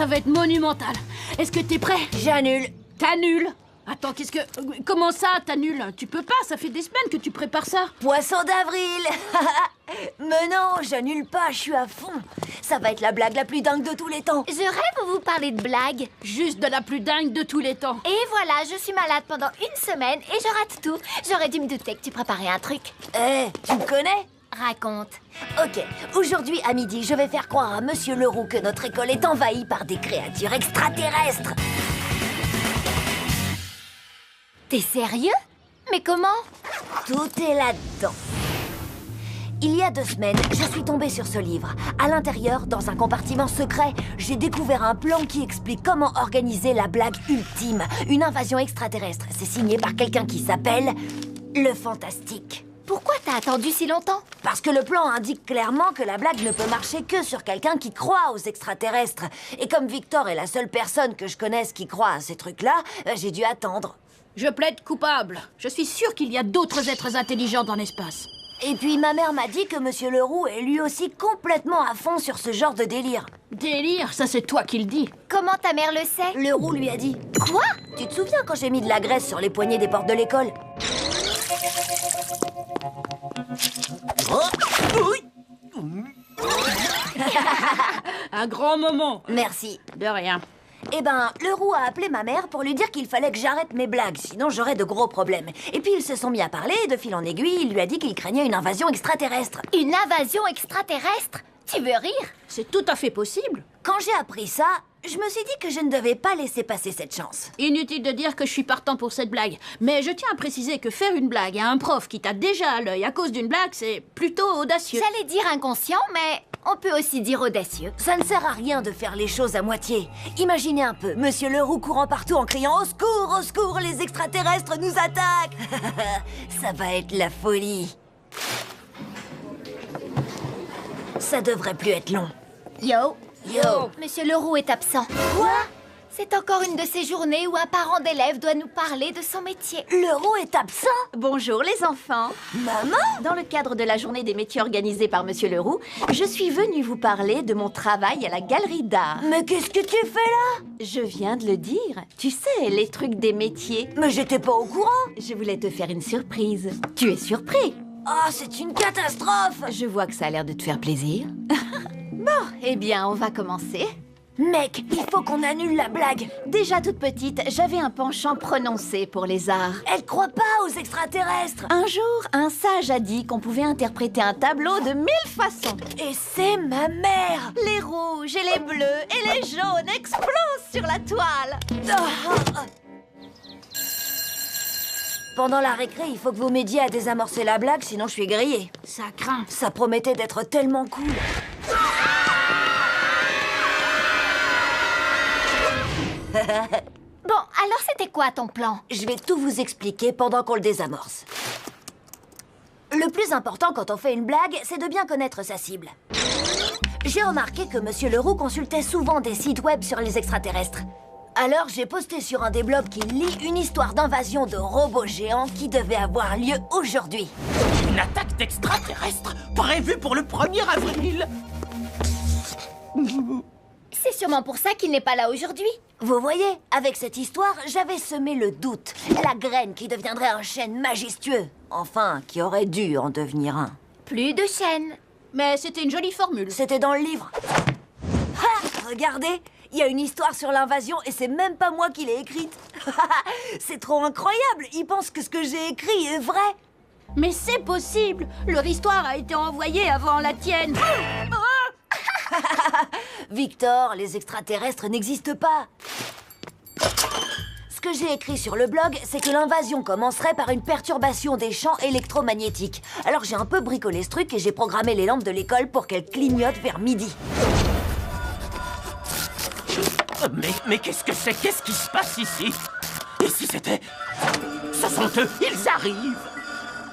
Ça va être monumental. Est-ce que t'es prêt? J'annule. T'annules? Attends, qu'est-ce que... Comment ça, t'annules? Tu peux pas, ça fait des semaines que tu prépares ça. Poisson d'avril. Mais non, j'annule pas, je suis à fond. Ça va être la blague la plus dingue de tous les temps. Je rêve où vous parlez de blagues. Juste de la plus dingue de tous les temps. Et voilà, je suis malade pendant une semaine et je rate tout. J'aurais dû me douter que tu préparais un truc. Tu me connais? Raconte. Ok, aujourd'hui à midi, je vais faire croire à Monsieur Leroux que notre école est envahie par des créatures extraterrestres. T'es sérieux? Mais comment? Tout est là-dedans. Il y a 2 semaines, je suis tombée sur ce livre. À l'intérieur, dans un compartiment secret, j'ai découvert un plan qui explique comment organiser la blague ultime. Une invasion extraterrestre. C'est signé par quelqu'un qui s'appelle le Fantastique. Pourquoi t'as attendu si longtemps? Parce que le plan indique clairement que la blague ne peut marcher que sur quelqu'un qui croit aux extraterrestres. Et comme Victor est la seule personne que je connaisse qui croit à ces trucs-là, j'ai dû attendre. Je plaide coupable. Je suis sûre qu'il y a d'autres êtres intelligents dans l'espace. Et puis ma mère m'a dit que Monsieur Leroux est lui aussi complètement à fond sur ce genre de délire. Délire, ça c'est toi qui le dis. Comment ta mère le sait? Leroux lui a dit. Quoi? Tu te souviens quand j'ai mis de la graisse sur les poignées des portes de l'école? Un grand moment. Merci. De rien. Eh ben, Leroux a appelé ma mère pour lui dire qu'il fallait que j'arrête mes blagues, sinon j'aurais de gros problèmes. Et puis ils se sont mis à parler, et de fil en aiguille, il lui a dit qu'il craignait une invasion extraterrestre. Une invasion extraterrestre? Tu veux rire? C'est tout à fait possible. Quand j'ai appris ça, je me suis dit que je ne devais pas laisser passer cette chance. Inutile de dire que je suis partant pour cette blague. Mais je tiens à préciser que faire une blague à un prof qui t'a déjà à l'œil à cause d'une blague, c'est plutôt audacieux. J'allais dire inconscient, mais on peut aussi dire audacieux. Ça ne sert à rien de faire les choses à moitié. Imaginez un peu, Monsieur Leroux courant partout en criant « Au secours, les extraterrestres nous attaquent !» Ça va être la folie. Ça devrait plus être long. Yo. Yo. Monsieur Leroux est absent. Quoi? C'est encore une de ces journées où un parent d'élève doit nous parler de son métier. Leroux est absent? Bonjour les enfants. Maman? Dans le cadre de la journée des métiers organisée par Monsieur Leroux, je suis venue vous parler de mon travail à la galerie d'art. Mais qu'est-ce que tu fais là? Je viens de le dire. Tu sais, les trucs des métiers. Mais j'étais pas au courant. Je voulais te faire une surprise. Tu es surpris? Ah, c'est une catastrophe! Je vois que ça a l'air de te faire plaisir. Bon, eh bien, on va commencer. Mec, il faut qu'on annule la blague. Déjà toute petite, j'avais un penchant prononcé pour les arts. Elle croit pas aux extraterrestres. Un jour, un sage a dit qu'on pouvait interpréter un tableau de 1000 façons. Et c'est ma mère. Les rouges et les bleus et les jaunes explosent sur la toile. Ah. Pendant la récré, il faut que vous m'aidiez à désamorcer la blague, sinon je suis grillée. Ça craint. Ça promettait d'être tellement cool. Bon, alors c'était quoi ton plan? Je vais tout vous expliquer pendant qu'on le désamorce. Le plus important quand on fait une blague, c'est de bien connaître sa cible. J'ai remarqué que Monsieur Leroux consultait souvent des sites web sur les extraterrestres. Alors j'ai posté sur un des blogs qui lit une histoire d'invasion de robots géants qui devait avoir lieu aujourd'hui. Une attaque d'extraterrestres prévue pour le 1er avril. C'est sûrement pour ça qu'il n'est pas là aujourd'hui. Vous voyez, avec cette histoire, j'avais semé le doute. La graine qui deviendrait un chêne majestueux. Enfin, qui aurait dû en devenir un. Plus de chaînes. Mais c'était une jolie formule. C'était dans le livre. Ha! Regardez, il y a une histoire sur l'invasion et c'est même pas moi qui l'ai écrite. C'est trop incroyable. Ils pensent que ce que j'ai écrit est vrai. Mais c'est possible. Leur histoire a été envoyée avant la tienne. Victor, les extraterrestres n'existent pas. Ce que j'ai écrit sur le blog, c'est que l'invasion commencerait par une perturbation des champs électromagnétiques. Alors j'ai un peu bricolé ce truc et j'ai programmé les lampes de l'école pour qu'elles clignotent vers midi. Mais qu'est-ce que c'est? Qu'est-ce qui se passe ici? Et si c'était... Ce sont eux, ils arrivent!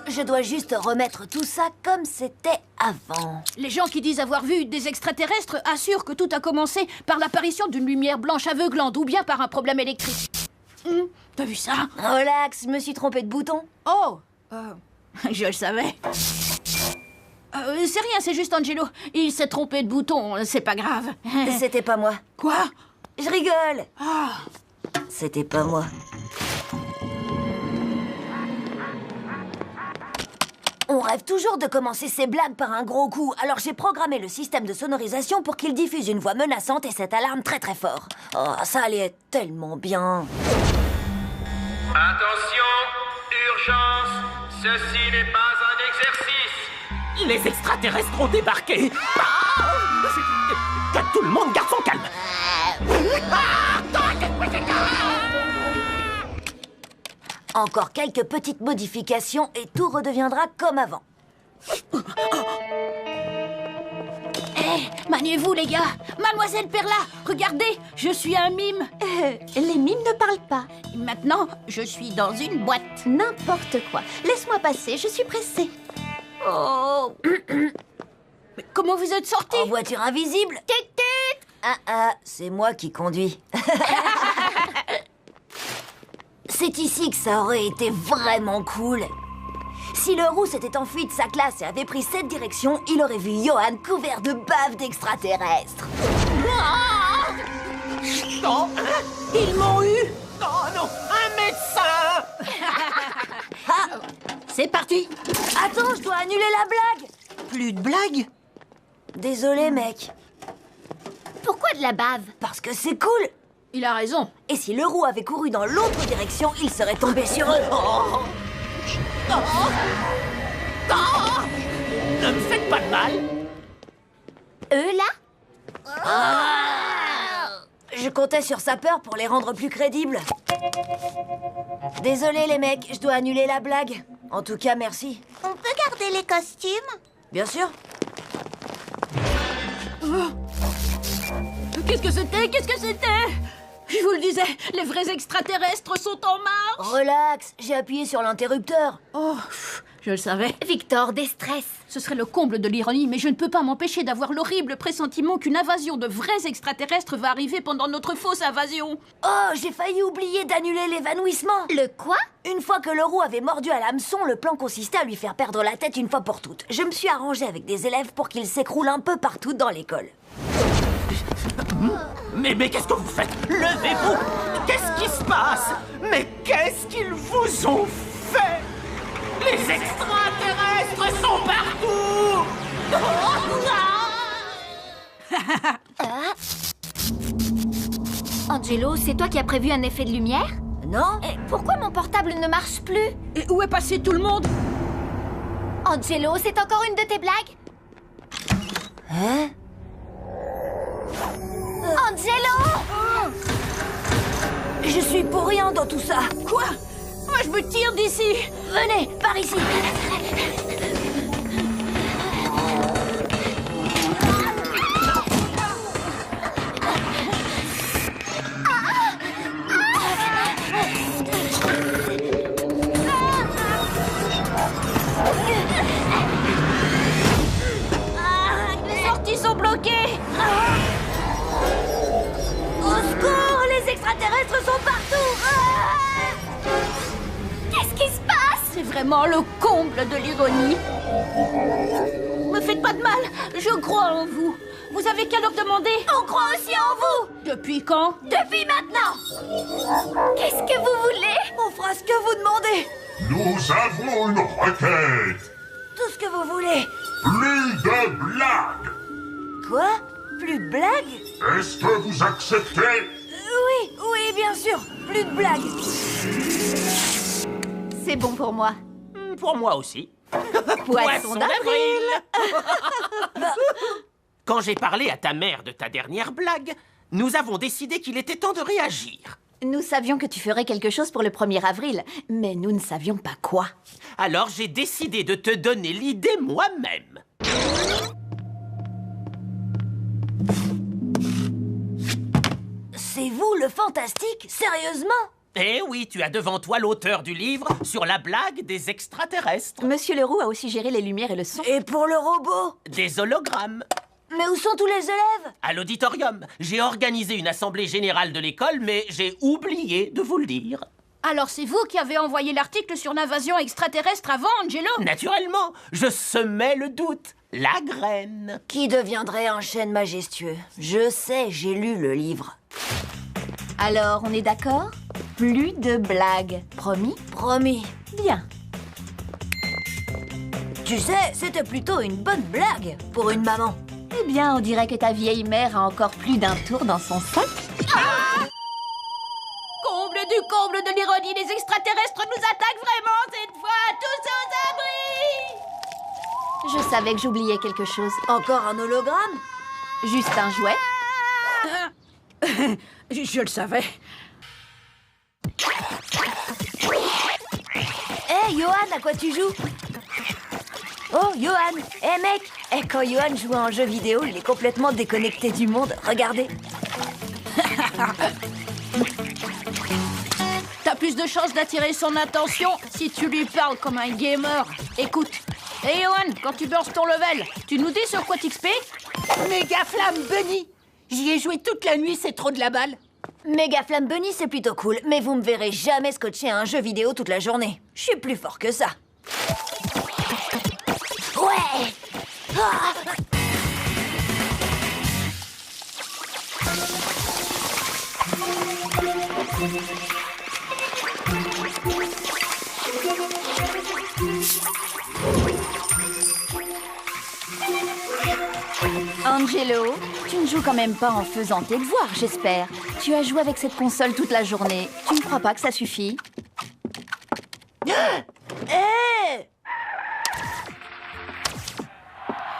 Je dois juste remettre tout ça comme c'était avant. Les gens qui disent avoir vu des extraterrestres assurent que tout a commencé par l'apparition d'une lumière blanche aveuglante ou bien par un problème électrique. T'as vu ça? Relax, je me suis trompée de bouton. Oh, je le savais. C'est rien, c'est juste Angelo. Il s'est trompé de bouton, c'est pas grave. C'était pas moi. Quoi? Je rigole. C'était pas moi. On rêve toujours de commencer ses blagues par un gros coup, alors j'ai programmé le système de sonorisation pour qu'il diffuse une voix menaçante et cette alarme très très fort. Oh, ça allait être tellement bien. Attention, urgence, ceci n'est pas un exercice. Les extraterrestres ont débarqué. Que tout le monde garde son calme. Encore quelques petites modifications et tout redeviendra comme avant. Maniez-vous, les gars. Mademoiselle Perla, regardez, je suis un mime. Les mimes ne parlent pas. Maintenant, je suis dans une boîte. N'importe quoi. Laisse-moi passer, je suis pressée. Oh. Mais comment vous êtes sortis? En voiture invisible. C'est moi qui conduis. C'est ici que ça aurait été vraiment cool. Si le roux s'était enfui de sa classe et avait pris cette direction, il aurait vu Johan couvert de bave d'extraterrestres. Non, Ils m'ont eu. non, non, un médecin. C'est parti. Attends, je dois annuler la blague. Plus de blagues? Désolé, mec. Pourquoi de la bave? Parce que c'est cool. Il a raison. Et si le roux avait couru dans l'autre direction, il serait tombé sur eux. Ne me faites pas de mal. Eux, là? Je comptais sur sa peur pour les rendre plus crédibles. Désolé, les mecs, je dois annuler la blague. En tout cas, merci. On peut garder les costumes? Bien sûr. Qu'est-ce que c'était? Qu'est-ce que c'était? Je vous le disais, les vrais extraterrestres sont en marche. Relax, j'ai appuyé sur l'interrupteur. Oh, je le savais. Victor, déstresse. Ce serait le comble de l'ironie, mais je ne peux pas m'empêcher d'avoir l'horrible pressentiment qu'une invasion de vrais extraterrestres va arriver pendant notre fausse invasion. Oh, j'ai failli oublier d'annuler l'évanouissement. Le quoi? Une fois que le roux avait mordu à l'hameçon, le plan consistait à lui faire perdre la tête une fois pour toutes. Je me suis arrangée avec des élèves pour qu'ils s'écroulent un peu partout dans l'école. Mais qu'est-ce que vous faites? Levez-vous. Qu'est-ce qui se passe? Mais qu'est-ce qu'ils vous ont fait? Les extraterrestres sont partout. Angelo, c'est toi qui as prévu un effet de lumière? Non? Et pourquoi mon portable ne marche plus? Et où est passé tout le monde? Angelo, c'est encore une de tes blagues? Hein? Angelo! Je suis pour rien dans tout ça. Quoi? Moi, je me tire d'ici. Venez, par ici. Les sorties sont bloquées. Au secours, les extraterrestres sont partout. Qu'est-ce qui se passe? C'est vraiment le comble de l'ironie. Me faites pas de mal, je crois en vous. Vous avez qu'à leur demander. On croit aussi en vous. Depuis quand? Depuis maintenant. Qu'est-ce que vous voulez? On fera ce que vous demandez. Nous avons une requête. Tout ce que vous voulez. Plus de blagues. Quoi? Plus de blagues? Est-ce que vous acceptez? Oui, bien sûr. Plus de blagues. C'est bon pour moi. Pour moi aussi. Poisson d'avril. Quand j'ai parlé à ta mère de ta dernière blague, nous avons décidé qu'il était temps de réagir. Nous savions que tu ferais quelque chose pour le 1er avril, mais nous ne savions pas quoi. Alors j'ai décidé de te donner l'idée moi-même. C'est vous le fantastique? Sérieusement? Eh oui, tu as devant toi l'auteur du livre sur la blague des extraterrestres. Monsieur Leroux a aussi géré les lumières et le son. Et pour le robot? Des hologrammes. Mais où sont tous les élèves? À l'auditorium, j'ai organisé une assemblée générale de l'école, mais j'ai oublié de vous le dire. Alors c'est vous qui avez envoyé l'article sur l'invasion extraterrestre avant, Angelo? Naturellement, je semais le doute, la graine. Qui deviendrait un chêne majestueux? Je sais, j'ai lu le livre. Alors, on est d'accord? Plus de blagues. Promis? Promis. Bien. Tu sais, c'était plutôt une bonne blague pour une maman. Eh bien, on dirait que ta vieille mère a encore plus d'un tour dans son sac. Comble du comble de l'ironie, les extraterrestres nous attaquent vraiment cette fois, tous aux abris! Je savais que j'oubliais quelque chose. Encore un hologramme? Juste un jouet. Je le savais. Hé, Johan, à quoi tu joues? Oh, Johan! Hé, mec! Quand Johan joue à un jeu vidéo, il est complètement déconnecté du monde. Regardez. T'as plus de chances d'attirer son attention si tu lui parles comme un gamer. Écoute. Hé, Johan, quand tu bursts ton level, tu nous dis sur quoi t'XP? Méga Flamme Bunny. J'y ai joué toute la nuit, c'est trop de la balle. Méga Flamme Bunny, c'est plutôt cool, mais vous me verrez jamais scotcher à un jeu vidéo toute la journée. Je suis plus fort que ça. Ouais! Ah! Angelo, tu ne joues quand même pas en faisant tes devoirs, j'espère. Tu as joué avec cette console toute la journée. Tu ne crois pas que ça suffit?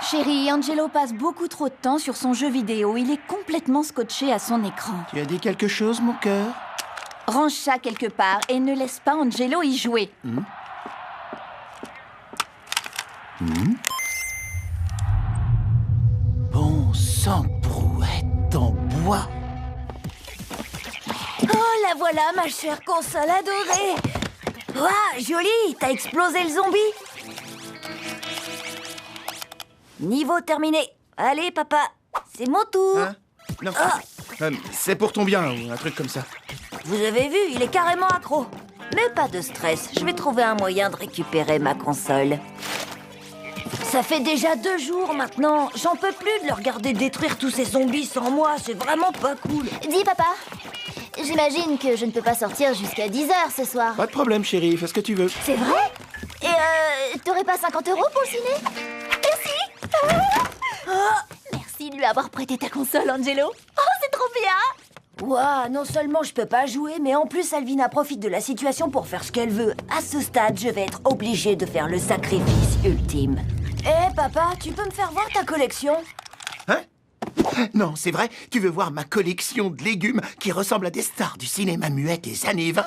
Chérie, Angelo passe beaucoup trop de temps sur son jeu vidéo. Il est complètement scotché à son écran. Tu as dit quelque chose, mon cœur? Range ça quelque part et ne laisse pas Angelo y jouer. Bon sang de brouette en bois. Oh, la voilà, ma chère console adorée! Waouh, joli! T'as explosé le zombie! Niveau terminé. Allez, papa, c'est mon tour. Hein? Non. C'est pour ton bien, ou un truc comme ça. Vous avez vu, il est carrément accro. Mais pas de stress, je vais trouver un moyen de récupérer ma console. Ça fait déjà 2 jours maintenant. J'en peux plus de le regarder détruire tous ces zombies sans moi. C'est vraiment pas cool. Dis, papa, j'imagine que je ne peux pas sortir jusqu'à 10h ce soir. Pas de problème, chérie, fais ce que tu veux. C'est vrai? Et t'aurais pas 50 € pour le ciné? Merci de lui avoir prêté ta console, Angelo. Oh, c'est trop bien! Ouah, non seulement je peux pas jouer, mais en plus Alvina profite de la situation pour faire ce qu'elle veut. À ce stade, je vais être obligée de faire le sacrifice ultime. Hé, papa, tu peux me faire voir ta collection? Hein? Non, c'est vrai, tu veux voir ma collection de légumes qui ressemble à des stars du cinéma muet des années 20?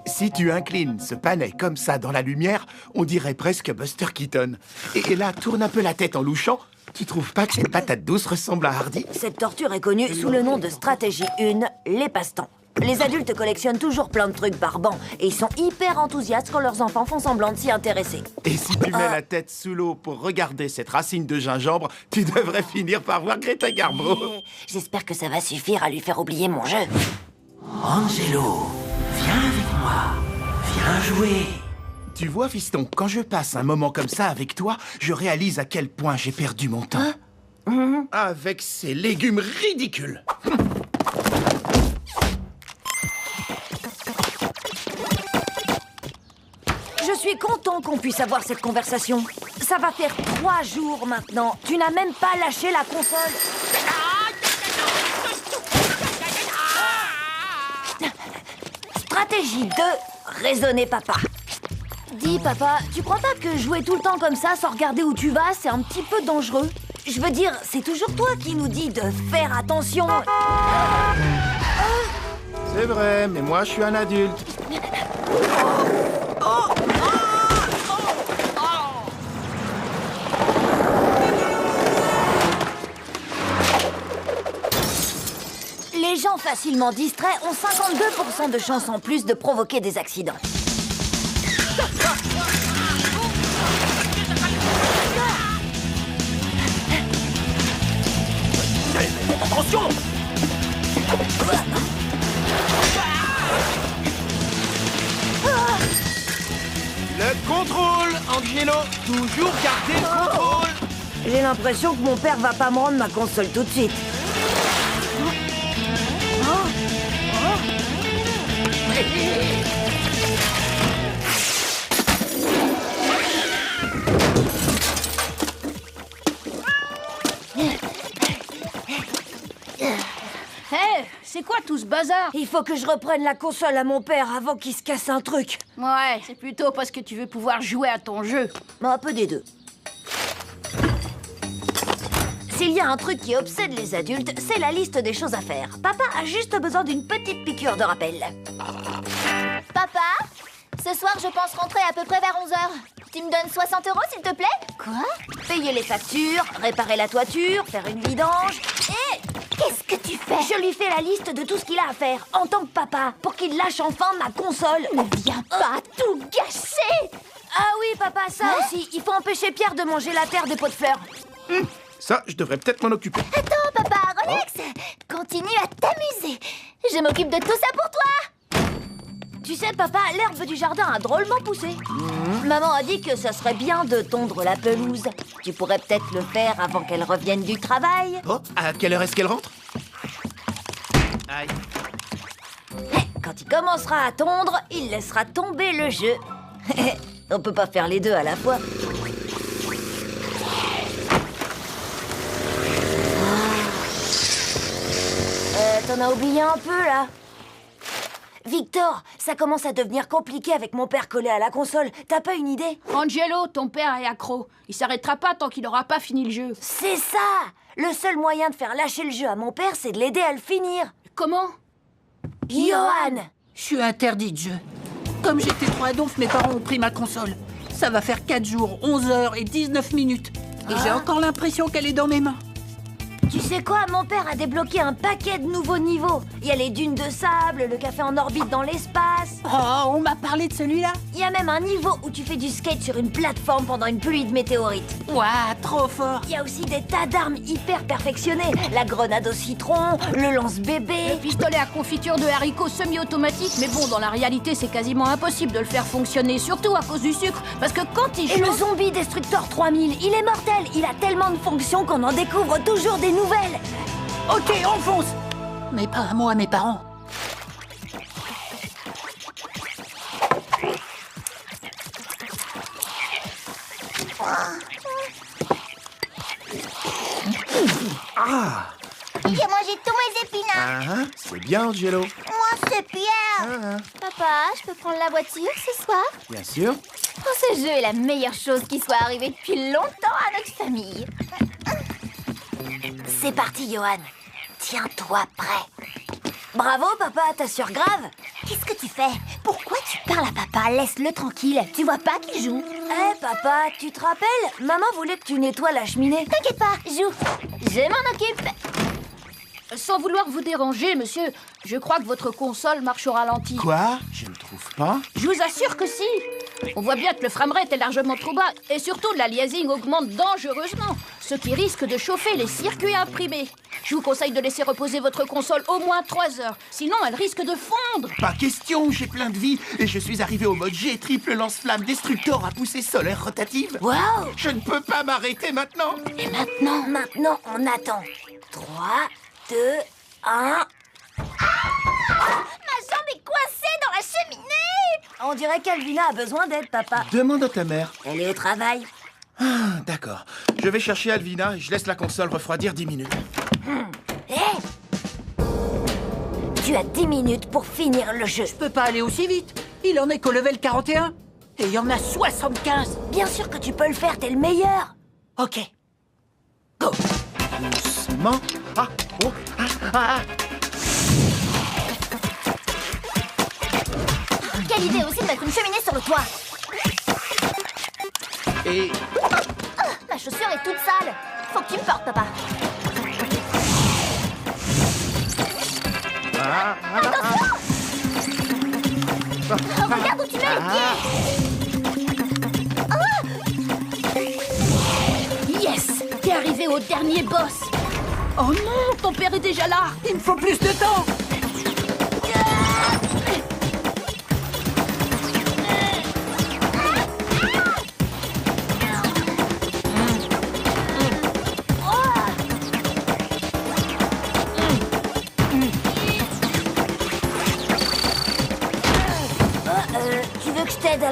Si tu inclines ce panais comme ça dans la lumière, on dirait presque Buster Keaton. Et là, tourne un peu la tête en louchant. Tu trouves pas que cette patate douce ressemble à Hardy? Cette torture est connue sous le nom de stratégie 1, les passe-temps. Les adultes collectionnent toujours plein de trucs barbants et ils sont hyper enthousiastes quand leurs enfants font semblant de s'y intéresser. Et si tu mets la tête sous l'eau pour regarder cette racine de gingembre, tu devrais finir par voir Greta Garbo. J'espère que ça va suffire à lui faire oublier mon jeu. Angelo, viens avec moi. Viens jouer. Tu vois, fiston, quand je passe un moment comme ça avec toi, je réalise à quel point j'ai perdu mon temps. Avec ces légumes ridicules. Je suis content qu'on puisse avoir cette conversation. Ça va faire 3 jours maintenant. Tu n'as même pas lâché la console. Stratégie 2, raisonner papa. Dis papa, tu crois pas que jouer tout le temps comme ça sans regarder où tu vas, c'est un petit peu dangereux? Je veux dire, c'est toujours toi qui nous dis de faire attention. C'est vrai, mais moi je suis un adulte. Les gens facilement distraits ont 52% de chances en plus de provoquer des accidents. Attention! Le contrôle, Angelo. Toujours garder le contrôle. J'ai l'impression que mon père va pas me rendre ma console tout de suite. C'est quoi tout ce bazar? Il faut que je reprenne la console à mon père avant qu'il se casse un truc. Ouais, c'est plutôt parce que tu veux pouvoir jouer à ton jeu. Un peu des deux. S'il y a un truc qui obsède les adultes, c'est la liste des choses à faire. Papa a juste besoin d'une petite piqûre de rappel. Papa, ce soir, je pense rentrer à peu près vers 11h. Tu me donnes 60 € s'il te plaît? Quoi? Payer les factures, réparer la toiture, faire une vidange et... Qu'est-ce que tu fais? Je lui fais la liste de tout ce qu'il a à faire, en tant que papa, pour qu'il lâche enfin ma console. Ne viens pas tout gâcher! Ah oui, papa, ça aussi. Il faut empêcher Pierre de manger la terre des pots de fleurs. Ça, je devrais peut-être m'en occuper. Attends, papa, relax! Continue à t'amuser. Je m'occupe de tout ça pour toi! Tu sais, papa, l'herbe du jardin a drôlement poussé. Maman a dit que ça serait bien de tondre la pelouse. Tu pourrais peut-être le faire avant qu'elle revienne du travail. Oh, à quelle heure est-ce qu'elle rentre? Aïe. Quand il commencera à tondre, il laissera tomber le jeu. On peut pas faire les deux à la fois. T'en as oublié un peu, là? Victor, ça commence à devenir compliqué avec mon père collé à la console. T'as pas une idée? Angelo, ton père est accro. Il s'arrêtera pas tant qu'il n'aura pas fini le jeu. C'est ça! Le seul moyen de faire lâcher le jeu à mon père, c'est de l'aider à le finir. Comment? Johan! Je suis interdit de jeu. Comme j'étais trop adonf, mes parents ont pris ma console. Ça va faire 4 jours, 11 heures et 19 minutes. Et j'ai encore l'impression qu'elle est dans mes mains. Tu sais quoi, mon père a débloqué un paquet de nouveaux niveaux. Il y a les dunes de sable, le café en orbite dans l'espace. Oh, on m'a parlé de celui-là. Il y a même un niveau où tu fais du skate sur une plateforme pendant une pluie de météorites. Ouah, trop fort. Il y a aussi des tas d'armes hyper perfectionnées. La grenade au citron, le lance-bébé. Le pistolet à confiture de haricots semi-automatique. Mais bon, dans la réalité, c'est quasiment impossible de le faire fonctionner. Surtout à cause du sucre. Parce que quand il Et le chauffe... zombie Destructor 3000, il est mortel. Il a tellement de fonctions qu'on en découvre toujours des nouvelles. Ok, on fonce. Mais pas à moi, mes parents. J'ai mangé tous mes épinards. C'est bien, Angelo. Moi, c'est Pierre. Papa, je peux prendre la voiture ce soir? Bien sûr. Oh, ce jeu est la meilleure chose qui soit arrivée depuis longtemps à notre famille. C'est parti, Johan. Tiens-toi prêt. Bravo, papa, t'assures grave. Qu'est-ce que tu fais? Pourquoi tu parles à papa? Laisse-le tranquille. Tu vois pas qu'il joue? Papa, tu te rappelles? Maman voulait que tu nettoies la cheminée. T'inquiète pas, joue. Je m'en occupe. Sans vouloir vous déranger, monsieur, je crois que votre console marche au ralenti. Quoi? Je ne trouve pas. Je vous assure que si. On voit bien que le framerate est largement trop bas. Et surtout, l'aliasing augmente dangereusement, ce qui risque de chauffer les circuits imprimés. Je vous conseille de laisser reposer votre console au moins 3 heures. Sinon, elle risque de fondre. Pas question, j'ai plein de vie. Et je suis arrivé au mode G, triple lance-flamme Destructor à poussée solaire rotative. Waouh! Je ne peux pas m'arrêter maintenant. Et maintenant, on attend. 3, 2, 1... Ma jambe est coincée dans la cheminée. On dirait qu'Alvina a besoin d'aide, papa. Demande à ta mère. Elle est au travail. D'accord. Je vais chercher Alvina et je laisse la console refroidir 10 minutes. Tu as 10 minutes pour finir le jeu. Je peux pas aller aussi vite. Il en est qu'au level 41. Et il y en a 75. Bien sûr que tu peux le faire, t'es le meilleur. Ok. Go. Doucement. Ah, oh, Quelle idée aussi de mettre une cheminée sur le toit. Et... Ma chaussure est toute sale. Faut que tu me portes, papa. Attention! Regarde où tu mets le pied. Yes! T'es arrivé au dernier boss. Oh non, ton père est déjà là. Il me faut plus de temps.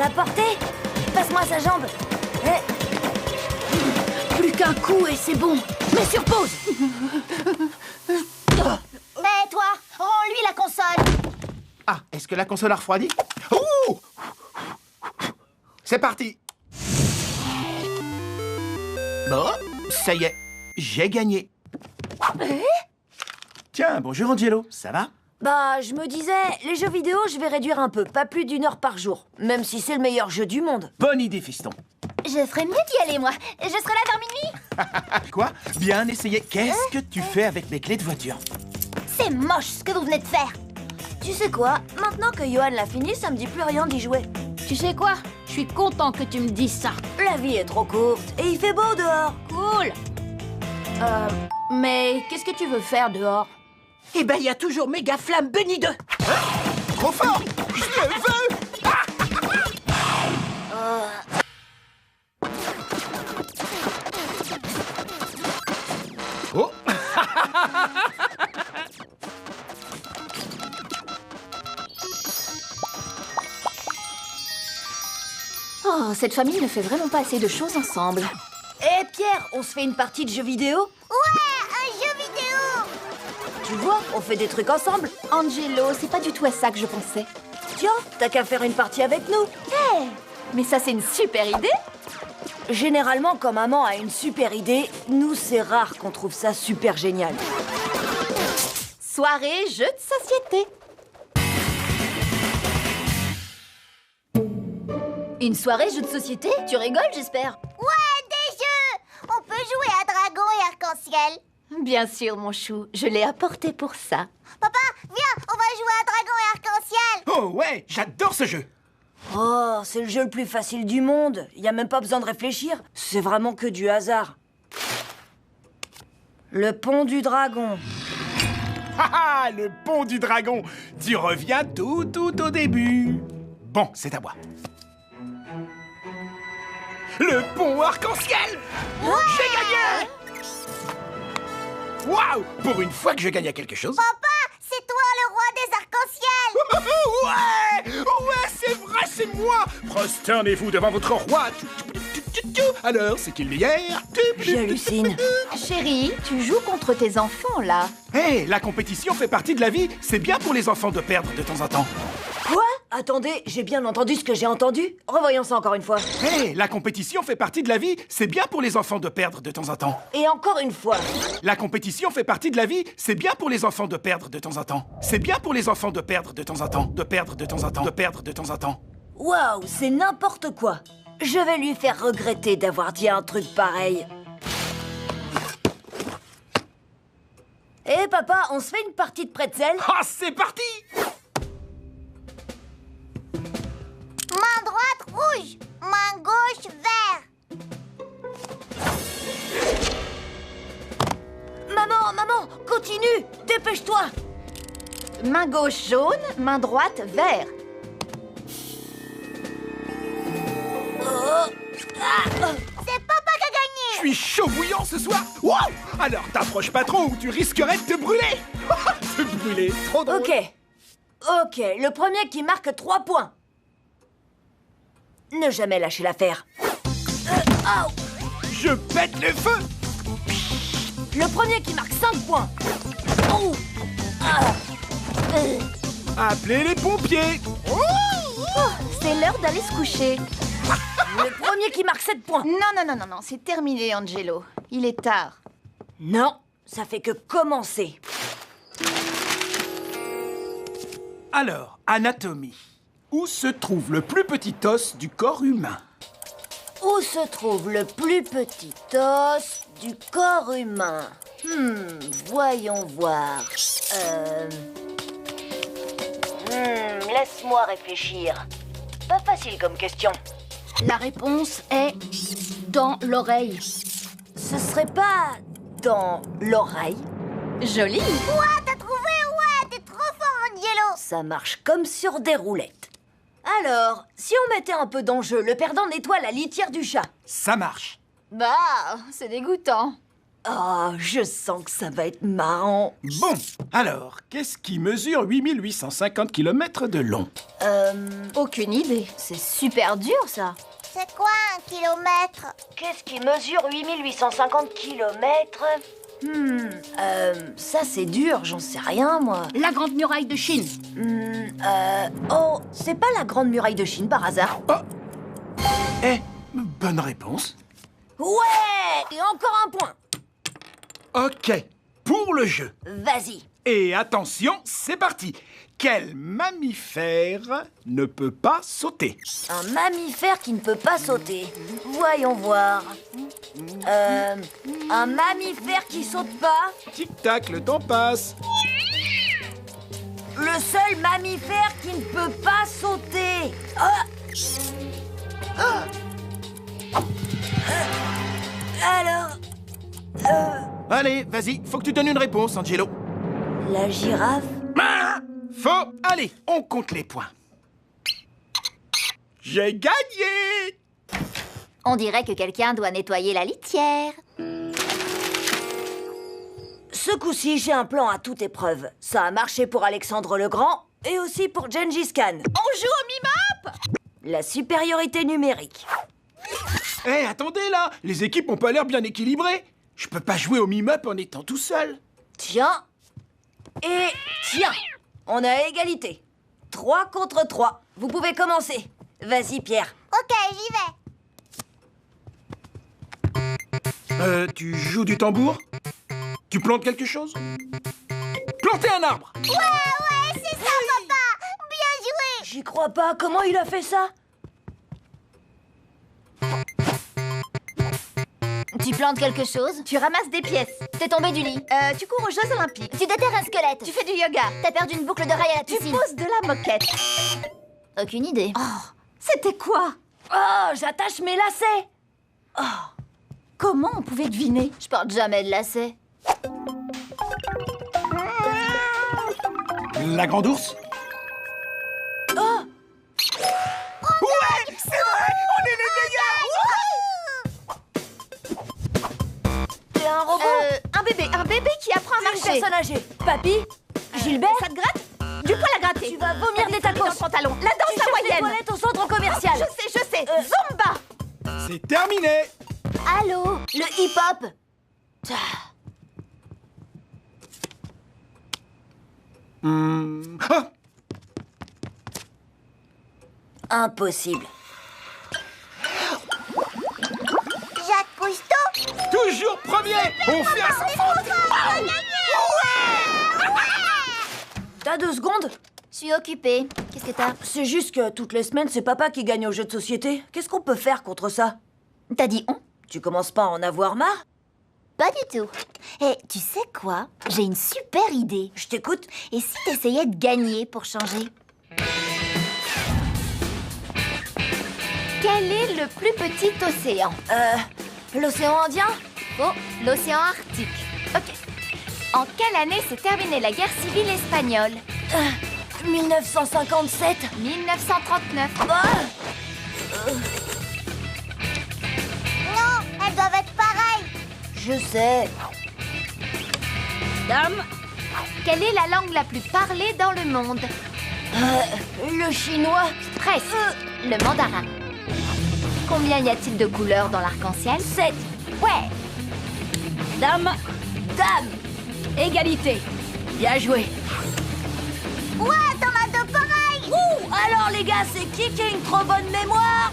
la porter. Passe-moi sa jambe. Plus qu'un coup et c'est bon. Mets sur pause. Hé, toi, rends-lui la console. Ah, est-ce que la console a refroidi? Ouh! C'est parti. Bon, ça y est, j'ai gagné. Tiens, bonjour Angelo, ça va? Bah, je me disais, les jeux vidéo, je vais réduire un peu, pas plus d'1 heure par jour. Même si c'est le meilleur jeu du monde. Bonne idée, fiston. Je ferais mieux d'y aller, moi. Je serai là vers minuit. Quoi? Bien essayé. Qu'est-ce que tu fais avec mes clés de voiture? C'est moche ce que vous venez de faire. Tu sais quoi? Maintenant que Johan l'a fini, ça me dit plus rien d'y jouer. Tu sais quoi? Je suis content que tu me dises ça. La vie est trop courte et il fait beau dehors. Cool. Mais qu'est-ce que tu veux faire dehors? Eh ben, il y a toujours Méga Flamme Bunny 2. Trop fort! Je le veux! Oh! Oh, cette famille ne fait vraiment pas assez de choses ensemble. Eh Pierre, on se fait une partie de jeux vidéo? Ouais, un jeu vidéo. Tu vois, on fait des trucs ensemble. Angelo, c'est pas du tout à ça que je pensais. Tiens, t'as qu'à faire une partie avec nous. Mais ça, c'est une super idée. Généralement, quand maman a une super idée, nous, c'est rare qu'on trouve ça super génial. Soirée jeux de société. Une soirée jeux de société? Tu rigoles, j'espère? Ouais, des jeux. On peut jouer à dragon et arc-en-ciel. Bien sûr, mon chou, je l'ai apporté pour ça. Papa, viens, on va jouer à dragon et arc-en-ciel. Oh ouais, j'adore ce jeu! Oh, c'est le jeu le plus facile du monde. Y a même pas besoin de réfléchir. C'est vraiment que du hasard. Le pont du dragon. Haha, le pont du dragon! Tu reviens tout au début. Bon, c'est à moi. Le pont arc-en-ciel! J'ai gagné! Waouh! Pour une fois que je gagne à quelque chose. Papa, c'est toi le roi des arcs-en-ciel. Ouais! Ouais, c'est vrai, c'est moi! Prosternez-vous devant votre roi! Alors, c'est qui le meilleur? J'hallucine. Chérie, tu joues contre tes enfants, là. Hé, la compétition fait partie de la vie. C'est bien pour les enfants de perdre de temps en temps. Quoi? Attendez, j'ai bien entendu ce que j'ai entendu. Revoyons ça encore une fois. Hé, la compétition fait partie de la vie. C'est bien pour les enfants de perdre de temps en temps. Et encore une fois. La compétition fait partie de la vie. C'est bien pour les enfants de perdre de temps en temps. C'est bien pour les enfants de perdre de temps en temps. De perdre de temps en temps. De perdre de temps en temps. Waouh, c'est n'importe quoi. Je vais lui faire regretter d'avoir dit un truc pareil. Eh papa, on se fait une partie de pretzel? Ah, c'est parti! Main droite rouge, main gauche vert. Maman, continue. Dépêche-toi. Main gauche jaune, main droite vert. C'est papa qui a gagné. Je suis chaud bouillant ce soir. Wow! Alors t'approches pas trop ou tu risquerais de te brûler. Te brûler, trop drôle. Ok, le premier qui marque 3 points. Ne jamais lâcher l'affaire. Je pète le feu. Le premier qui marque 5 points. Appelez les pompiers. C'est l'heure d'aller se coucher. Le premier qui marque 7 points. Non, c'est terminé, Angelo. Il est tard. Non, ça fait que commencer. Alors, anatomie. Où se trouve le plus petit os du corps humain? Où se trouve le plus petit os du corps humain? Voyons voir. Laisse-moi réfléchir. Pas facile comme question. La réponse est dans l'oreille. Ce serait pas dans l'oreille? Joli. Ouais, t'as trouvé? Ouais, t'es trop fort, Angelo. Ça marche comme sur des roulettes. Alors, si on mettait un peu d'enjeu, le perdant nettoie la litière du chat. Ça marche. Bah, c'est dégoûtant. Oh, je sens que ça va être marrant. Bon, alors, qu'est-ce qui mesure 8850 km de long? Aucune idée. C'est super dur, ça. C'est quoi un kilomètre? Qu'est-ce qui mesure 8850 kilomètres? Ça c'est dur, j'en sais rien, moi. La Grande Muraille de Chine. Oh, c'est pas la Grande Muraille de Chine, par hasard? Eh, bonne réponse. Ouais! Et encore un point. Ok, pour le jeu. Vas-y. Et attention, c'est parti. Quel mammifère ne peut pas sauter? Un mammifère qui ne peut pas sauter. Voyons voir. Un mammifère qui saute pas? Tic-tac, le temps passe. Le seul mammifère qui ne peut pas sauter. Alors... Allez, vas-y, faut que tu donnes une réponse, Angelo. La girafe? Faux. Allez, on compte les points. J'ai gagné! On dirait que quelqu'un doit nettoyer la litière. Ce coup-ci, j'ai un plan à toute épreuve. Ça a marché pour Alexandre le Grand et aussi pour Gengis Khan. On joue au mime-up! La supériorité numérique. Eh, attendez là, les équipes ont pas l'air bien équilibrées. Je peux pas jouer au mime-up en étant tout seul. Tiens. Et tiens. On est à égalité. 3 contre 3. Vous pouvez commencer. Vas-y, Pierre. Ok, j'y vais. Tu joues du tambour? Tu plantes quelque chose? Planter un arbre! Ouais, c'est ça, papa. Bien joué. J'y crois pas. Comment il a fait ça? Tu plantes quelque chose? Tu ramasses des pièces. T'es tombé du lit. Tu cours aux Jeux Olympiques. Tu déterres un squelette. Tu fais du yoga. T'as perdu une boucle d'oreille à la Tu piscine. poses de la moquette. Aucune idée. C'était quoi? Oh, j'attache mes lacets. Comment on pouvait deviner? Je porte jamais de lacets. La grande ours? Oh, Ouais! C'est vrai! On est les meilleurs! t'es un robot. Un bébé qui apprend à Une marcher. personne âgée. Papy? Gilbert? Ça te gratte? Du poil à gratter. Tu vas vomir des tacos. Dans le pantalon. La Tu danse cherches des hawaïenne. toilettes au centre commercial. Je sais. Zumba. C'est terminé! Allô? Le hip-hop. Ah! Impossible. Jacques Cousteau. Toujours premier! On fait un sans faute! T'as 2 secondes? Je suis occupée. Qu'est-ce que t'as? C'est juste que toutes les semaines, c'est papa qui gagne aux jeux de société. Qu'est-ce qu'on peut faire contre ça? T'as dit on? Tu commences pas à en avoir marre? Pas du tout. Et tu sais quoi? J'ai une super idée. Je t'écoute. Et si t'essayais de gagner pour changer? Quel est le plus petit océan? L'océan Indien? Oh, l'océan Arctique. Ok. En quelle année s'est terminée la guerre civile espagnole? 1957. 1939. Non, elles doivent être pareilles. Je sais. Dame, quelle est la langue la plus parlée dans le monde? Le chinois. Presque. Le mandarin. Combien y a-t-il de couleurs dans l'arc-en-ciel? 7. Ouais. Dame, égalité. Bien joué. Ouais, t'en as 2 pareilles. Alors les gars, c'est qui a une trop bonne mémoire?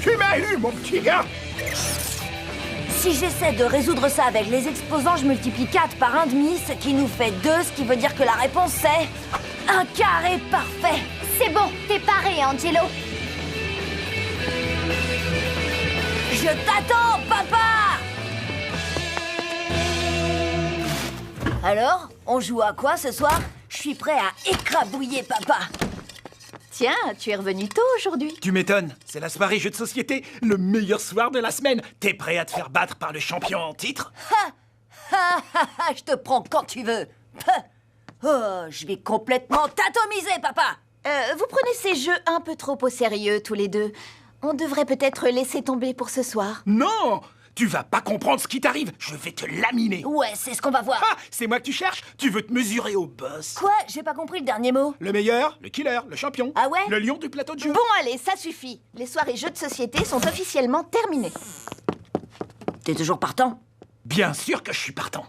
Tu m'as eu, mon petit gars. Si j'essaie de résoudre ça avec les exposants, je multiplie 4 par 1,5, ce qui nous fait 2, ce qui veut dire que la réponse c'est... un carré parfait. C'est bon, t'es paré, Angelo. Je t'attends, papa! Alors, on joue à quoi ce soir? Je suis prêt à écrabouiller papa. Tiens, tu es revenu tôt aujourd'hui. Tu m'étonnes, c'est la soirée jeu de société, le meilleur soir de la semaine. T'es prêt à te faire battre par le champion en titre? Je te prends quand tu veux. Oh, je vais complètement t'atomiser, papa. Vous prenez ces jeux un peu trop au sérieux, tous les deux. On devrait peut-être laisser tomber pour ce soir. Non! Tu vas pas comprendre ce qui t'arrive. Je vais te laminer. Ouais, c'est ce qu'on va voir. Ah, c'est moi que tu cherches? Tu veux te mesurer au boss? Quoi? J'ai pas compris le dernier mot. Le meilleur, le killer, le champion. Ah ouais? Le lion du plateau de jeu. Bon, allez, ça suffit. Les soirées jeux de société sont officiellement terminées. T'es toujours partant? Bien sûr que je suis partant.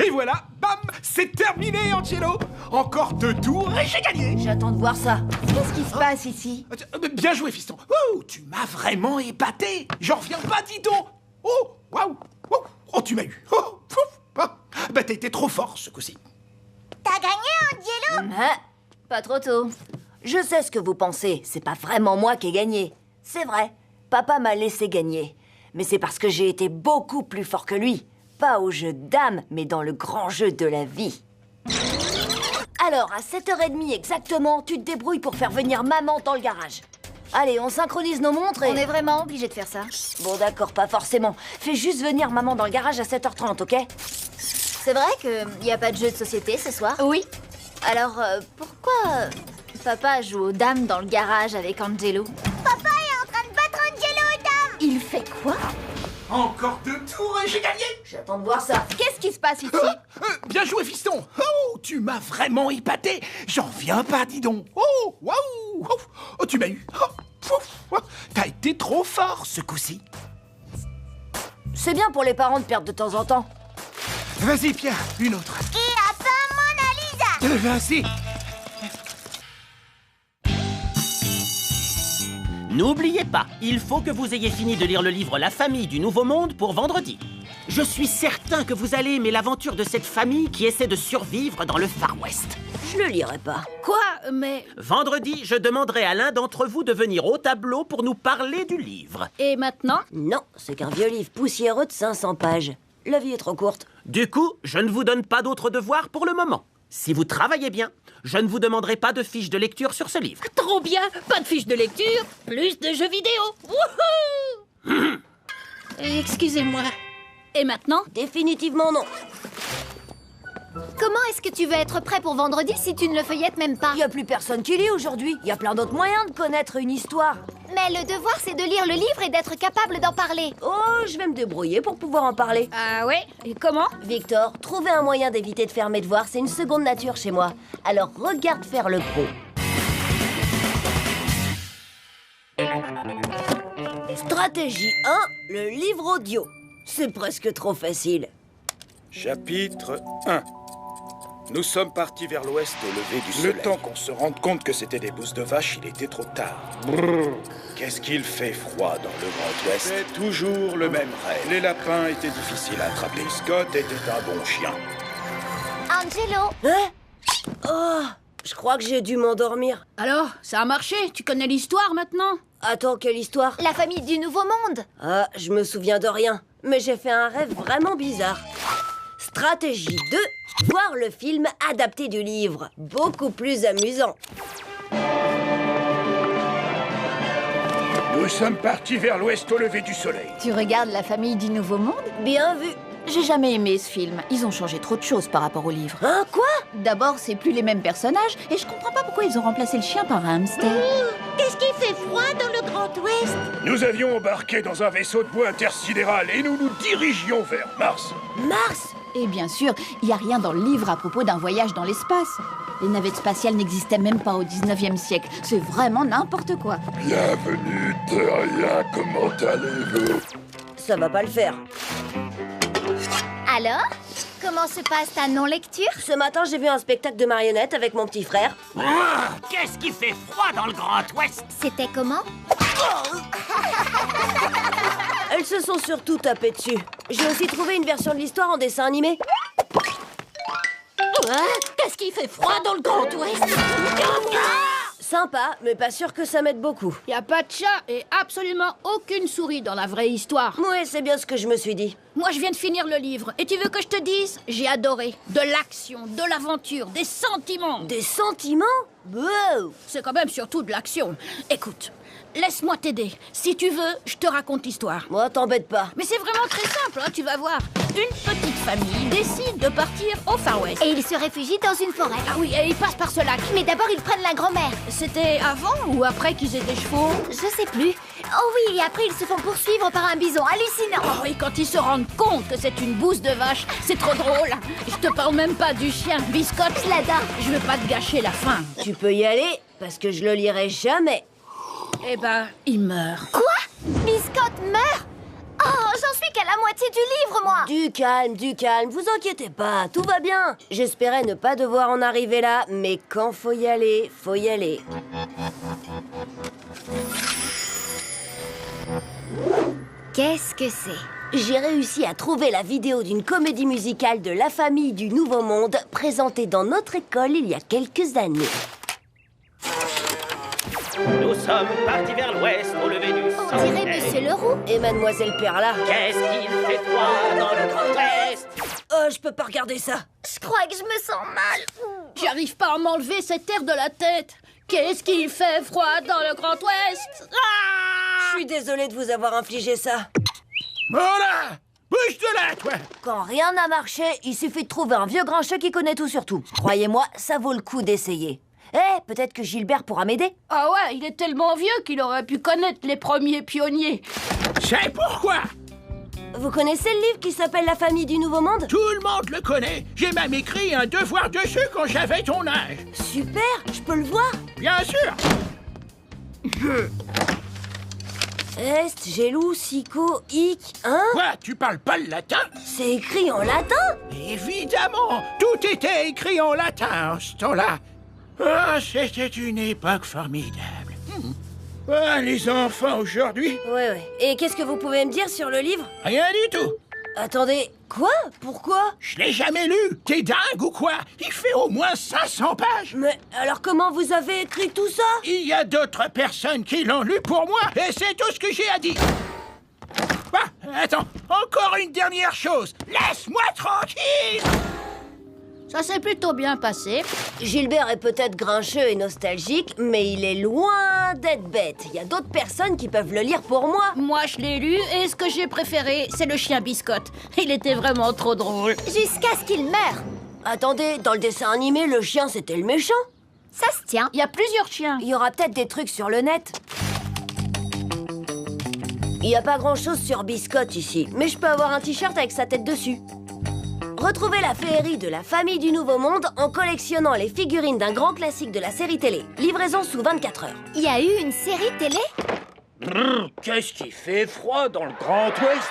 Et voilà, bam, c'est terminé, Angelo. Encore 2 tours et j'ai gagné. J'attends de voir ça. Qu'est-ce qui se passe ici? Bien joué, fiston. Oh, tu m'as vraiment épaté. J'en reviens pas, dis donc. Oh, waouh. Oh, tu m'as eu. Oh, pouf. Ah, bah, t'as été trop fort ce coup-ci. T'as gagné, Angelo? Pas trop tôt. Je sais ce que vous pensez. C'est pas vraiment moi qui ai gagné. C'est vrai. Papa m'a laissé gagner. Mais c'est parce que j'ai été beaucoup plus fort que lui. Pas au jeu de dames, mais dans le grand jeu de la vie. Alors, à 7h30 exactement, tu te débrouilles pour faire venir maman dans le garage. Allez, on synchronise nos montres et... On est vraiment obligé de faire ça. Bon, d'accord, pas forcément. Fais juste venir maman dans le garage à 7h30, ok? C'est vrai qu'il n'y a pas de jeu de société ce soir? Oui. Alors, pourquoi papa joue aux dames dans le garage avec Angelo? Papa est en train de battre Angelo aux dames! Il fait quoi? Encore 2 tours et j'ai gagné. J'attends de voir ça. Qu'est-ce qui se passe ici? Bien joué, fiston. Oh, tu m'as vraiment épaté. J'en reviens pas, dis donc. Oh, waouh. Oh, tu m'as eu. Oh, pouf. T'as été trop fort ce coup-ci. C'est bien pour les parents de perdre de temps en temps. Vas-y, Pierre, une autre. Qui a peint Mona Lisa? Vas-y. N'oubliez pas, il faut que vous ayez fini de lire le livre La famille du Nouveau Monde pour vendredi. Je suis certain que vous allez aimer l'aventure de cette famille qui essaie de survivre dans le Far West. Je le lirai pas. Quoi? Mais... Vendredi, je demanderai à l'un d'entre vous de venir au tableau pour nous parler du livre. Et maintenant? Non, c'est qu'un vieux livre poussiéreux de 500 pages. La vie est trop courte. Du coup, je ne vous donne pas d'autres devoirs pour le moment. Si vous travaillez bien, je ne vous demanderai pas de fiche de lecture sur ce livre. Trop bien! Pas de fiche de lecture, plus de jeux vidéo! Wouhou! Excusez-moi. Et maintenant? Définitivement non. Comment est-ce que tu veux être prêt pour vendredi si tu ne le feuillettes même pas? Il y a plus personne qui lit aujourd'hui. Il y a plein d'autres moyens de connaître une histoire. Mais le devoir, c'est de lire le livre et d'être capable d'en parler. Oh, je vais me débrouiller pour pouvoir en parler. Ah ouais? Et comment? Victor, trouver un moyen d'éviter de faire mes devoirs, c'est une seconde nature chez moi. Alors regarde faire le pro. Stratégie 1, le livre audio. C'est presque trop facile. Chapitre 1. Nous sommes partis vers l'ouest au lever du soleil. Le temps qu'on se rende compte que c'était des bousses de vache, il était trop tard. Brrr. Qu'est-ce qu'il fait froid dans le Grand Ouest? C'est toujours le même rêve. Les lapins étaient difficiles à attraper. Scott était un bon chien. Angelo! Hein? Oh, je crois que j'ai dû m'endormir. Alors, ça a marché? Tu connais l'histoire maintenant? Attends, quelle histoire? La famille du Nouveau Monde! Ah, je me souviens de rien. Mais j'ai fait un rêve vraiment bizarre. Stratégie 2, voir le film adapté du livre. Beaucoup plus amusant. Nous sommes partis vers l'ouest au lever du soleil. Tu regardes La famille du Nouveau Monde? Bien vu. J'ai jamais aimé ce film. Ils ont changé trop de choses par rapport au livre. Hein, quoi? D'abord, c'est plus les mêmes personnages et je comprends pas pourquoi ils ont remplacé le chien par un hamster. Qu'est-ce qui fait froid dans le Grand Ouest? Nous avions embarqué dans un vaisseau de bois intersidéral et nous nous dirigions vers Mars. Mars? Et bien sûr, il n'y a rien dans le livre à propos d'un voyage dans l'espace. Les navettes spatiales n'existaient même pas au 19e siècle. C'est vraiment n'importe quoi. Bienvenue, Terrien, comment allez-vous? Ça va pas le faire. Alors? Comment se passe ta non-lecture? Ce matin, j'ai vu un spectacle de marionnettes avec mon petit frère. Qu'est-ce qui fait froid dans le Grand Ouest? C'était comment? Elles se sont surtout tapées dessus. J'ai aussi trouvé une version de l'histoire en dessin animé. Qu'est-ce qui fait froid dans le Grand Ouest? Sympa, mais pas sûr que ça m'aide beaucoup. Y a pas de chat et absolument aucune souris dans la vraie histoire. Oui, c'est bien ce que je me suis dit. Moi, je viens de finir le livre. Et tu veux que je te dise? J'ai adoré. De l'action, de l'aventure, des sentiments. Des sentiments? Wow! C'est quand même surtout de l'action. Écoute, laisse-moi t'aider. Si tu veux, je te raconte l'histoire. Moi, t'embête pas. Mais c'est vraiment très simple, hein, tu vas voir. Une petite famille décide de partir au Far West. Et ils se réfugient dans une forêt. Ah oui, et ils passent par ce lac. Mais d'abord, ils prennent la grand-mère. C'était avant ou après qu'ils aient des chevaux? Je sais plus. Oh oui, et après, ils se font poursuivre par un bison hallucinant. Oh oui, quand ils se rendent compte que c'est une bouse de vache, c'est trop drôle. Je te parle même pas du chien, Biscotte. Slada. Je veux pas te gâcher la fin. Tu peux y aller, parce que je le lirai jamais. Eh ben, il meurt. Quoi? Biscotte meurt? Oh, j'en suis qu'à la moitié du livre, moi. Du calme, vous inquiétez pas, tout va bien. J'espérais ne pas devoir en arriver là, mais quand faut y aller, faut y aller. Qu'est-ce que c'est? J'ai réussi à trouver la vidéo d'une comédie musicale de La Famille du Nouveau Monde présentée dans notre école il y a quelques années. Nous sommes partis vers l'ouest au lever du On soleil. dirait Monsieur Leroux. Et Mademoiselle Perla. Qu'est-ce qu'il fait froid dans le Grand Ouest? Oh, je peux pas regarder ça. Je crois que je me sens mal. J'arrive pas à m'enlever cette air de la tête. Qu'est-ce qu'il fait froid dans le Grand Ouest? Je suis désolée de vous avoir infligé ça. Voilà! Bouge de là, toi! Quand rien n'a marché, il suffit de trouver un vieux grincheux qui connaît tout sur tout. Croyez-moi, ça vaut le coup d'essayer. Peut-être que Gilbert pourra m'aider. Ah ouais, il est tellement vieux qu'il aurait pu connaître les premiers pionniers. C'est pourquoi! Vous connaissez le livre qui s'appelle La Famille du Nouveau Monde? Tout le monde le connaît. J'ai même écrit un devoir dessus quand j'avais ton âge. Super, je peux le voir? Bien sûr! Est, gelou, sico, hic, hein? Quoi, tu parles pas le latin? C'est écrit en latin? Évidemment! Tout était écrit en latin en ce temps-là. Ah, c'était une époque formidable. Ah, les enfants aujourd'hui? Ouais. Et qu'est-ce que vous pouvez me dire sur le livre? Rien du tout. Attendez, quoi? Pourquoi? Je l'ai jamais lu. T'es dingue ou quoi? Il fait au moins 500 pages. Mais alors comment vous avez écrit tout ça? Il y a d'autres personnes qui l'ont lu pour moi et c'est tout ce que j'ai à dire. Ah, attends, encore une dernière chose. Laisse-moi tranquille. Ça s'est plutôt bien passé. Gilbert est peut-être grincheux et nostalgique, mais il est loin d'être bête. Il y a d'autres personnes qui peuvent le lire pour moi. Moi, je l'ai lu et ce que j'ai préféré, c'est le chien Biscotte. Il était vraiment trop drôle. Jusqu'à ce qu'il meure. Attendez, dans le dessin animé, le chien, c'était le méchant. Ça se tient. Il y a plusieurs chiens. Il y aura peut-être des trucs sur le net. Il n'y a pas grand-chose sur Biscotte ici, mais je peux avoir un t-shirt avec sa tête dessus. Retrouvez la féerie de La Famille du Nouveau Monde en collectionnant les figurines d'un grand classique de la série télé. Livraison sous 24 heures. Il y a eu une série télé? Qu'est-ce qui fait froid dans le Grand Ouest?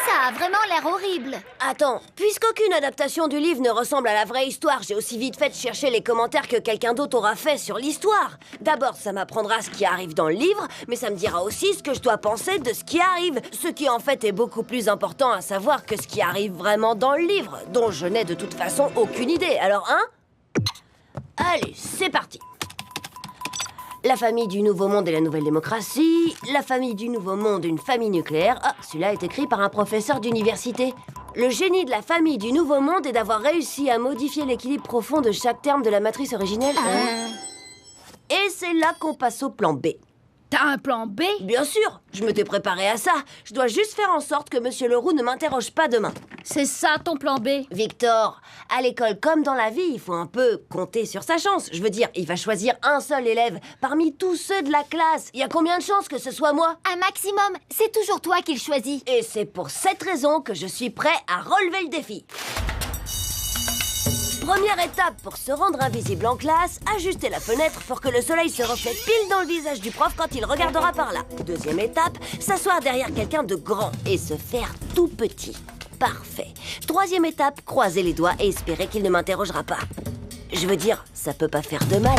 Ça a vraiment l'air horrible. Attends, puisqu'aucune adaptation du livre ne ressemble à la vraie histoire, j'ai aussi vite fait de chercher les commentaires que quelqu'un d'autre aura fait sur l'histoire. D'abord, ça m'apprendra ce qui arrive dans le livre, mais ça me dira aussi ce que je dois penser de ce qui arrive. Ce qui en fait est beaucoup plus important à savoir que ce qui arrive vraiment dans le livre, dont je n'ai de toute façon aucune idée. Alors, Allez, c'est parti. La famille du Nouveau Monde et la Nouvelle Démocratie. La famille du Nouveau Monde, une famille nucléaire. Ah, celui-là est écrit par un professeur d'université. Le génie de la famille du Nouveau Monde est d'avoir réussi à modifier l'équilibre profond de chaque terme de la matrice originelle. Et c'est là qu'on passe au plan B. T'as un plan B? Bien sûr, je m'étais préparé à ça. Je dois juste faire en sorte que Monsieur Leroux ne m'interroge pas demain. C'est ça ton plan B? Victor, à l'école comme dans la vie, il faut un peu compter sur sa chance. Je veux dire, il va choisir un seul élève parmi tous ceux de la classe. Il y a combien de chances que ce soit moi? Un maximum. C'est toujours toi qui le choisis. Et c'est pour cette raison que je suis prêt à relever le défi. Première étape pour se rendre invisible en classe, ajuster la fenêtre pour que le soleil se reflète pile dans le visage du prof quand il regardera par là. Deuxième étape, s'asseoir derrière quelqu'un de grand et se faire tout petit. Parfait. Troisième étape, croiser les doigts et espérer qu'il ne m'interrogera pas. Je veux dire, ça peut pas faire de mal.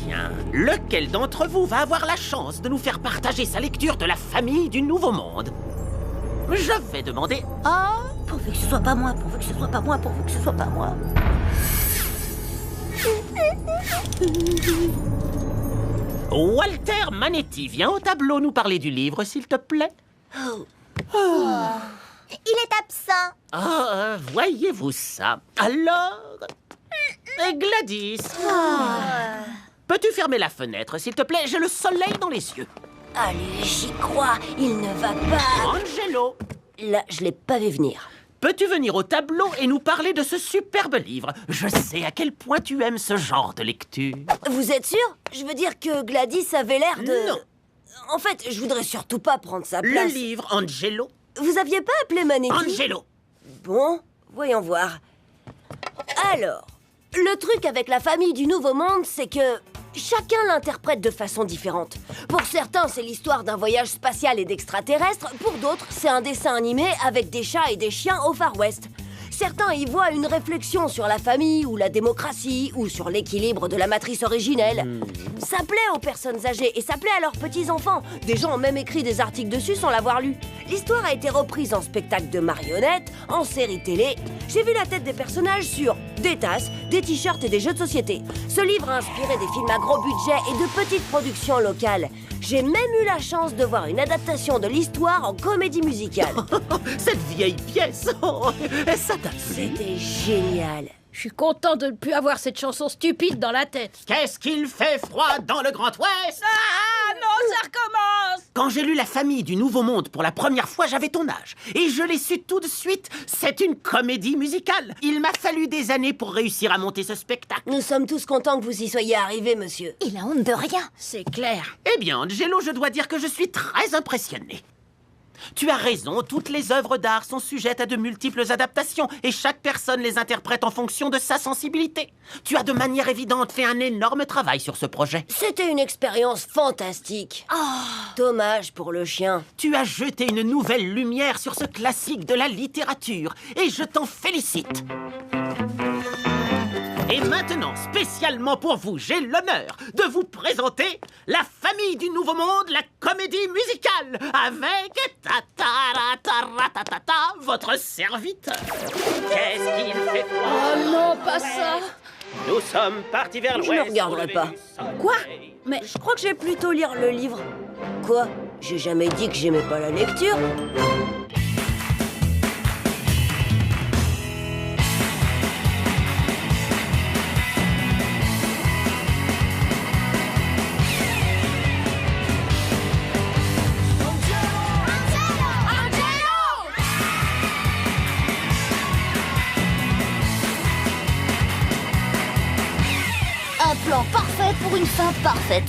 Bien. Lequel d'entre vous va avoir la chance de nous faire partager sa lecture de La Famille du Nouveau Monde? Je vais demander à... Pourvu que ce soit pas moi, pourvu que ce soit pas moi, pourvu que ce soit pas moi. Walter Manetti, viens au tableau nous parler du livre, s'il te plaît. Il est absent. Voyez-vous ça. Alors... Gladys. Peux-tu fermer la fenêtre, s'il te plaît? J'ai le soleil dans les yeux. Allez, j'y crois, il ne va pas... Angelo. Là, je l'ai pas vu venir. Peux-tu venir au tableau et nous parler de ce superbe livre? Je sais à quel point tu aimes ce genre de lecture. Vous êtes sûr? Je veux dire que Gladys avait l'air de... Non. En fait, je voudrais surtout pas prendre sa place. Le livre, Angelo. Vous aviez pas appelé Manetti? Angelo. Bon, voyons voir. Alors, le truc avec la famille du Nouveau Monde, c'est que chacun l'interprète de façon différente. Pour certains, c'est l'histoire d'un voyage spatial et d'extraterrestres. Pour d'autres, c'est un dessin animé avec des chats et des chiens au Far West. Certains y voient une réflexion sur la famille ou la démocratie ou sur l'équilibre de la matrice originelle. Ça plaît aux personnes âgées et ça plaît à leurs petits-enfants. Des gens ont même écrit des articles dessus sans l'avoir lu. L'histoire a été reprise en spectacle de marionnettes, en série télé. J'ai vu la tête des personnages sur des tasses, des t-shirts et des jeux de société. Ce livre a inspiré des films à gros budget et de petites productions locales. J'ai même eu la chance de voir une adaptation de l'histoire en comédie musicale. Cette vieille pièce, ça t'a plu? C'était génial. Je suis content de ne plus avoir cette chanson stupide dans la tête. Qu'est-ce qu'il fait froid dans le Grand Ouest? Ah non, ça recommence! Quand j'ai lu La famille du Nouveau Monde pour la première fois, j'avais ton âge. Et je l'ai su tout de suite, c'est une comédie musicale. Il m'a fallu des années pour réussir à monter ce spectacle. Nous sommes tous contents que vous y soyez arrivés, monsieur. Il a honte de rien. C'est clair. Eh bien, Angelo, je dois dire que je suis très impressionné. Tu as raison, toutes les œuvres d'art sont sujettes à de multiples adaptations et chaque personne les interprète en fonction de sa sensibilité. Tu as de manière évidente fait un énorme travail sur ce projet. C'était une expérience fantastique. Dommage pour le chien. Tu as jeté une nouvelle lumière sur ce classique de la littérature et je t'en félicite. Et maintenant, spécialement pour vous, j'ai l'honneur de vous présenter La famille du Nouveau Monde, la comédie musicale, avec votre serviteur. Qu'est-ce qu'il fait froid? Oh non, pas ça! Nous sommes partis vers l'ouest. Je ne regarderai pas. Quoi? Mais Je crois que je vais plutôt lire le livre. Quoi? J'ai jamais dit que j'aimais pas la lecture. Un plan parfait pour une fin parfaite.